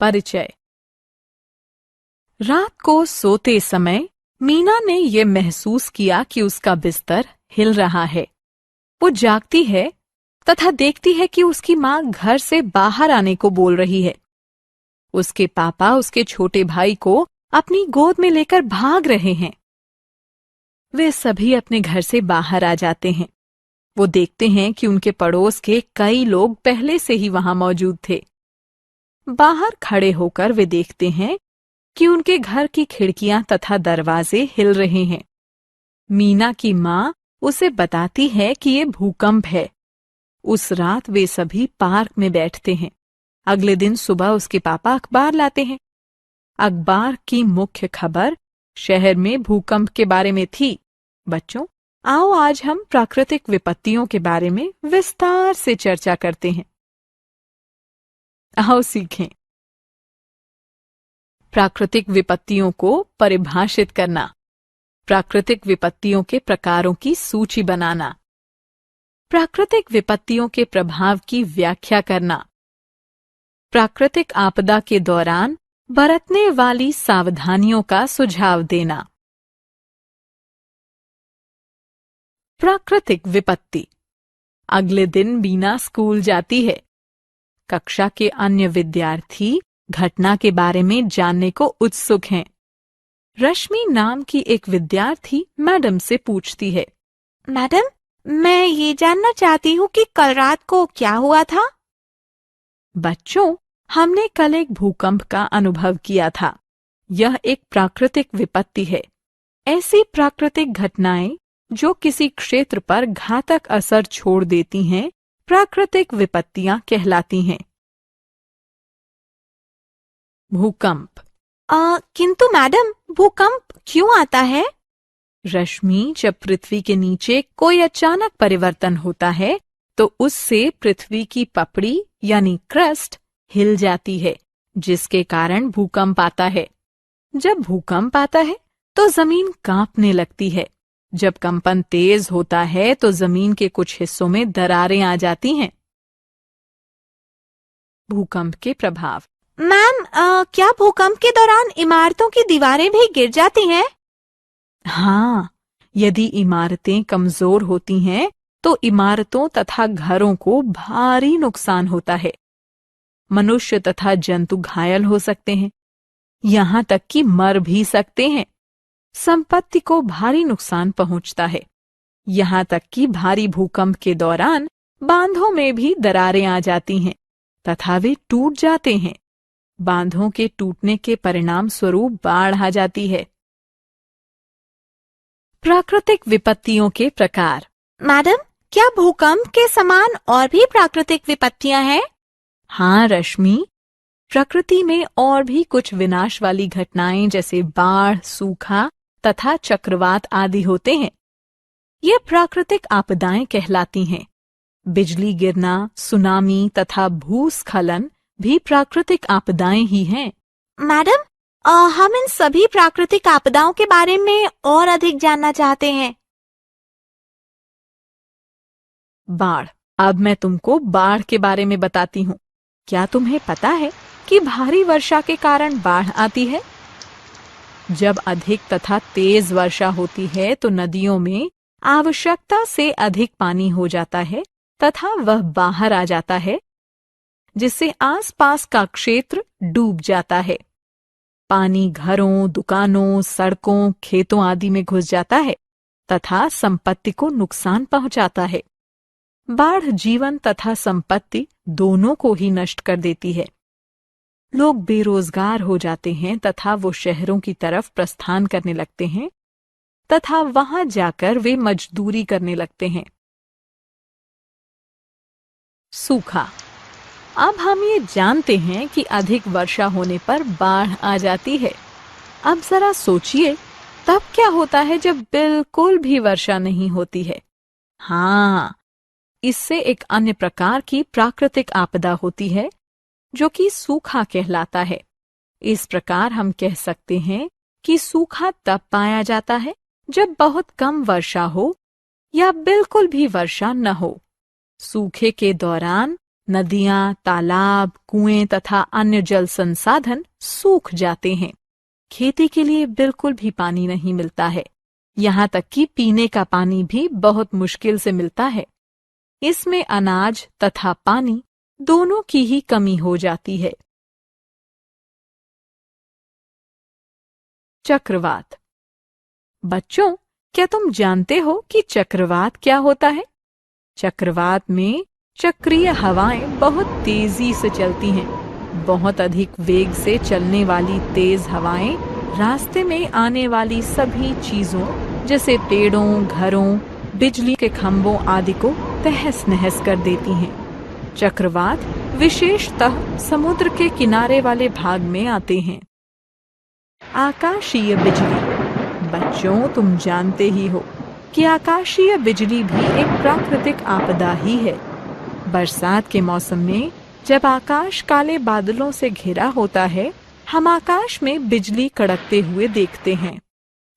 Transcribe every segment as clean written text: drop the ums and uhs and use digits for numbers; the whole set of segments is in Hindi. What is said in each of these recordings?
परिचय। रात को सोते समय मीना ने यह महसूस किया कि उसका बिस्तर हिल रहा है। वो जागती है तथा देखती है कि उसकी माँ घर से बाहर आने को बोल रही है। उसके पापा उसके छोटे भाई को अपनी गोद में लेकर भाग रहे हैं। वे सभी अपने घर से बाहर आ जाते हैं। वो देखते हैं कि उनके पड़ोस के कई लोग पहले से ही वहां मौजूद थे। बाहर खड़े होकर वे देखते हैं कि उनके घर की खिड़कियां तथा दरवाजे हिल रहे हैं। मीना की माँ उसे बताती है कि ये भूकंप है। उस रात वे सभी पार्क में बैठते हैं। अगले दिन सुबह उसके पापा अखबार लाते हैं। अखबार की मुख्य खबर शहर में भूकंप के बारे में थी। बच्चों, आओ आज हम प्राकृतिक विपत्तियों के बारे में विस्तार से चर्चा करते हैं। आओ सीखें। प्राकृतिक विपत्तियों को परिभाषित करना, प्राकृतिक विपत्तियों के प्रकारों की सूची बनाना, प्राकृतिक विपत्तियों के प्रभाव की व्याख्या करना, प्राकृतिक आपदा के दौरान बरतने वाली सावधानियों का सुझाव देना। प्राकृतिक विपत्ति। अगले दिन मीना स्कूल जाती है। कक्षा के अन्य विद्यार्थी घटना के बारे में जानने को उत्सुक हैं। रश्मि नाम की एक विद्यार्थी मैडम से पूछती है, मैडम, मैं ये जानना चाहती हूँ कि कल रात को क्या हुआ था? बच्चों, हमने कल एक भूकंप का अनुभव किया था। यह एक प्राकृतिक विपत्ति है। ऐसी प्राकृतिक घटनाएं जो किसी क्षेत्र पर घातक असर छोड़ देती हैं, प्राकृतिक विपत्तियां कहलाती हैं। भूकंप। किंतु मैडम, भूकंप क्यों आता है? रश्मि, जब पृथ्वी के नीचे कोई अचानक परिवर्तन होता है तो उससे पृथ्वी की पपड़ी यानी क्रस्ट हिल जाती है, जिसके कारण भूकंप आता है। जब भूकंप आता है तो जमीन कांपने लगती है। जब कंपन तेज होता है तो जमीन के कुछ हिस्सों में दरारें आ जाती हैं। भूकंप के प्रभाव। मैम, क्या भूकंप के दौरान इमारतों की दीवारें भी गिर जाती हैं? हाँ, यदि इमारतें कमजोर होती हैं तो इमारतों तथा घरों को भारी नुकसान होता है। मनुष्य तथा जंतु घायल हो सकते हैं, यहाँ तक कि मर भी सकते हैं। संपत्ति को भारी नुकसान पहुंचता है, यहाँ तक कि भारी भूकंप के दौरान बांधों में भी दरारें आ जाती हैं तथा वे टूट जाते हैं। बांधों के टूटने के परिणाम स्वरूप बाढ़ आ जाती है। प्राकृतिक विपत्तियों के प्रकार। मैडम, क्या भूकंप के समान और भी प्राकृतिक विपत्तियां हैं? हाँ रश्मि, प्रकृति में और भी कुछ विनाश वाली घटनाएं जैसे बाढ़, सूखा तथा चक्रवात आदि होते हैं। ये प्राकृतिक आपदाएं कहलाती हैं। बिजली गिरना, सुनामी तथा भूस्खलन भी प्राकृतिक आपदाएं ही हैं। मैडम, हम इन सभी प्राकृतिक आपदाओं के बारे में और अधिक जानना चाहते हैं। बाढ़। अब मैं तुमको बाढ़ के बारे में बताती हूँ। क्या तुम्हें पता है कि भारी वर्षा के कारण बाढ़ आती है? जब अधिक तथा तेज वर्षा होती है तो नदियों में आवश्यकता से अधिक पानी हो जाता है तथा वह बाहर आ जाता है, जिससे आसपास का क्षेत्र डूब जाता है। पानी घरों, दुकानों, सड़कों, खेतों आदि में घुस जाता है तथा संपत्ति को नुकसान पहुंचाता है। बाढ़ जीवन तथा संपत्ति दोनों को ही नष्ट कर देती है। लोग बेरोजगार हो जाते हैं तथा वो शहरों की तरफ प्रस्थान करने लगते हैं तथा वहां जाकर वे मजदूरी करने लगते हैं। सूखा। अब हम ये जानते हैं कि अधिक वर्षा होने पर बाढ़ आ जाती है। अब जरा सोचिए, तब क्या होता है जब बिल्कुल भी वर्षा नहीं होती है? हाँ, इससे एक अन्य प्रकार की प्राकृतिक आपदा होती है जो कि सूखा कहलाता है। इस प्रकार हम कह सकते हैं कि सूखा तब पाया जाता है जब बहुत कम वर्षा हो या बिल्कुल भी वर्षा न हो। सूखे के दौरान नदियां, तालाब, कुएं तथा अन्य जल संसाधन सूख जाते हैं। खेती के लिए बिल्कुल भी पानी नहीं मिलता है। यहाँ तक कि पीने का पानी भी बहुत मुश्किल से मिलता है। इसमें अनाज तथा पानी दोनों की ही कमी हो जाती है। चक्रवात। बच्चों, क्या तुम जानते हो कि चक्रवात क्या होता है? चक्रवात में चक्रीय हवाएं बहुत तेजी से चलती हैं। बहुत अधिक वेग से चलने वाली तेज हवाएं रास्ते में आने वाली सभी चीजों जैसे पेड़ों, घरों, बिजली के खंभों आदि को तहस नहस कर देती हैं। चक्रवात विशेषतः समुद्र के किनारे वाले भाग में आते हैं। आकाशीय बिजली। बच्चों, तुम जानते ही हो कि आकाशीय बिजली भी एक प्राकृतिक आपदा ही है। बरसात के मौसम में जब आकाश काले बादलों से घिरा होता है, हम आकाश में बिजली कड़कते हुए देखते हैं।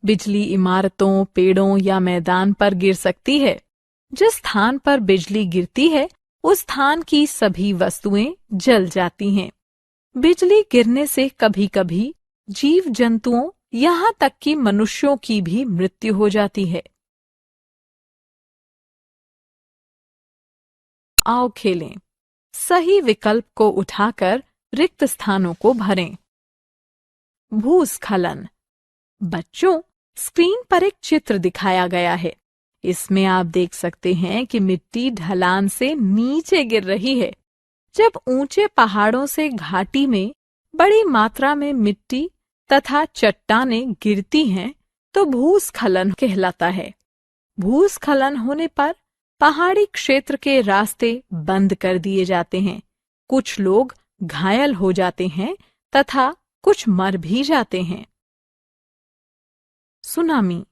बिजली इमारतों, पेड़ों या मैदान पर गिर सकती है। जिस स्थान पर बिजली गिरती है, उस स्थान की सभी वस्तुएं जल जाती हैं। बिजली गिरने से कभी-कभी जीव जंतुओं यहाँ तक कि मनुष्यों की भी मृत्यु हो जाती है। आओ खेलें। सही विकल्प को उठाकर रिक्त स्थानों को भरें। भूस्खलन। बच्चों, स्क्रीन पर एक चित्र दिखाया गया है। इसमें आप देख सकते हैं कि मिट्टी ढलान से नीचे गिर रही है। जब ऊंचे पहाड़ों से घाटी में बड़ी मात्रा में मिट्टी तथा चट्टानें गिरती हैं, तो भूस्खलन कहलाता है। भूस्खलन होने पर पहाड़ी क्षेत्र के रास्ते बंद कर दिए जाते हैं। कुछ लोग घायल हो जाते हैं तथा कुछ मर भी जाते हैं। सुनामी।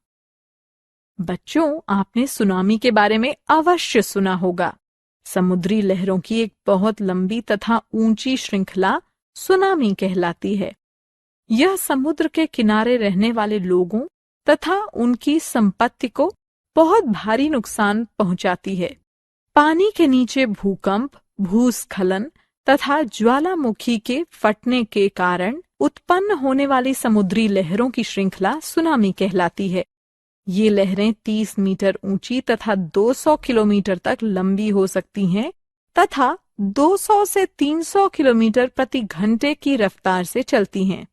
बच्चों, आपने सुनामी के बारे में अवश्य सुना होगा। समुद्री लहरों की एक बहुत लंबी तथा ऊंची श्रृंखला सुनामी कहलाती है। यह समुद्र के किनारे रहने वाले लोगों तथा उनकी संपत्ति को बहुत भारी नुकसान पहुंचाती है। पानी के नीचे भूकंप, भूस्खलन तथा ज्वालामुखी के फटने के कारण उत्पन्न होने वाली समुद्री लहरों की श्रृंखला सुनामी कहलाती है। ये लहरें 30 मीटर ऊंची तथा 200 किलोमीटर तक लंबी हो सकती हैं तथा 200 से 300 किलोमीटर प्रति घंटे की रफ्तार से चलती हैं।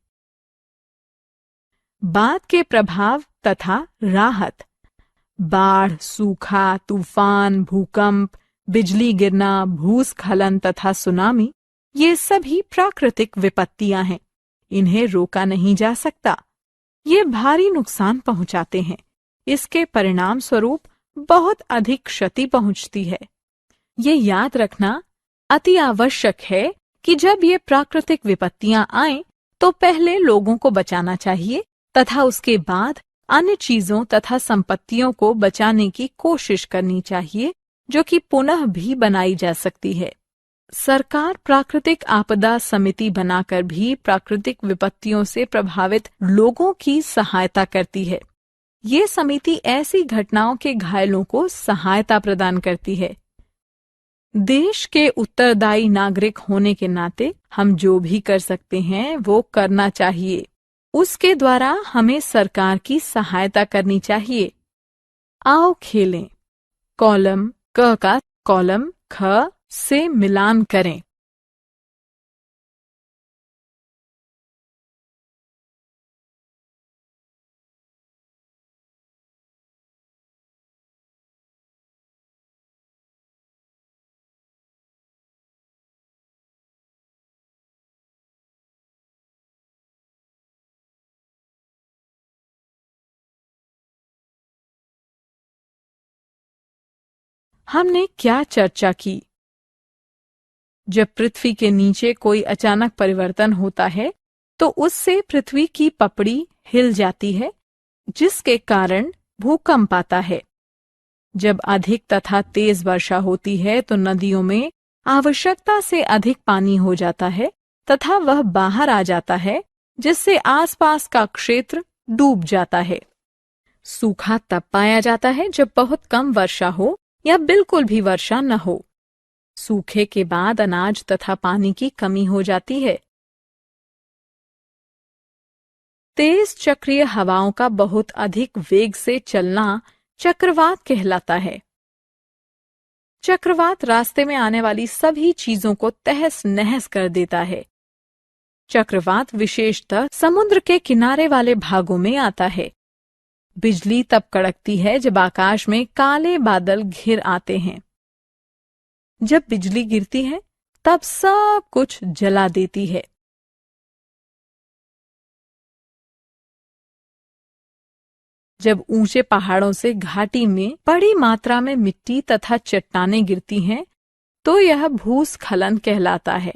बाढ़ के प्रभाव तथा राहत। बाढ़, सूखा, तूफान, भूकंप, बिजली गिरना, भूस्खलन तथा सुनामी ये सभी प्राकृतिक विपत्तियां हैं। इन्हें रोका नहीं जा सकता। ये भारी नुकसान पहुंचाते हैं। इसके परिणाम स्वरूप बहुत अधिक क्षति पहुंचती है। ये याद रखना अति आवश्यक है कि जब ये प्राकृतिक विपत्तियां आएं, तो पहले लोगों को बचाना चाहिए तथा उसके बाद अन्य चीजों तथा संपत्तियों को बचाने की कोशिश करनी चाहिए, जो कि पुनः भी बनाई जा सकती है। सरकार प्राकृतिक आपदा समिति बनाकर भी प्राकृतिक विपत्तियों से प्रभावित लोगों की सहायता करती है। ये समिति ऐसी घटनाओं के घायलों को सहायता प्रदान करती है। देश के उत्तरदायी नागरिक होने के नाते हम जो भी कर सकते हैं वो करना चाहिए। उसके द्वारा हमें सरकार की सहायता करनी चाहिए। आओ खेलें। कॉलम क का कॉलम ख से मिलान करें। हमने क्या चर्चा की? जब पृथ्वी के नीचे कोई अचानक परिवर्तन होता है, तो उससे पृथ्वी की पपड़ी हिल जाती है, जिसके कारण भूकंप आता है। जब अधिक तथा तेज वर्षा होती है, तो नदियों में आवश्यकता से अधिक पानी हो जाता है तथा वह बाहर आ जाता है, जिससे आसपास का क्षेत्र डूब जाता है। सूखा तब पाया जाता है जब बहुत कम वर्षा हो या बिल्कुल भी वर्षा न हो। सूखे के बाद अनाज तथा पानी की कमी हो जाती है। तेज चक्रीय हवाओं का बहुत अधिक वेग से चलना चक्रवात कहलाता है। चक्रवात रास्ते में आने वाली सभी चीजों को तहस नहस कर देता है। चक्रवात विशेषतः समुद्र के किनारे वाले भागों में आता है। बिजली तब कड़कती है जब आकाश में काले बादल घिर आते हैं। जब बिजली गिरती है तब सब कुछ जला देती है। जब ऊंचे पहाड़ों से घाटी में बड़ी मात्रा में मिट्टी तथा चट्टानें गिरती हैं, तो यह भूस्खलन कहलाता है।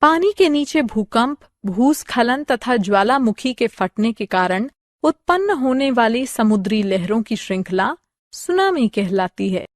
पानी के नीचे भूकंप, भूस्खलन तथा ज्वालामुखी के फटने के कारण उत्पन्न होने वाली समुद्री लहरों की श्रृंखला सुनामी कहलाती है।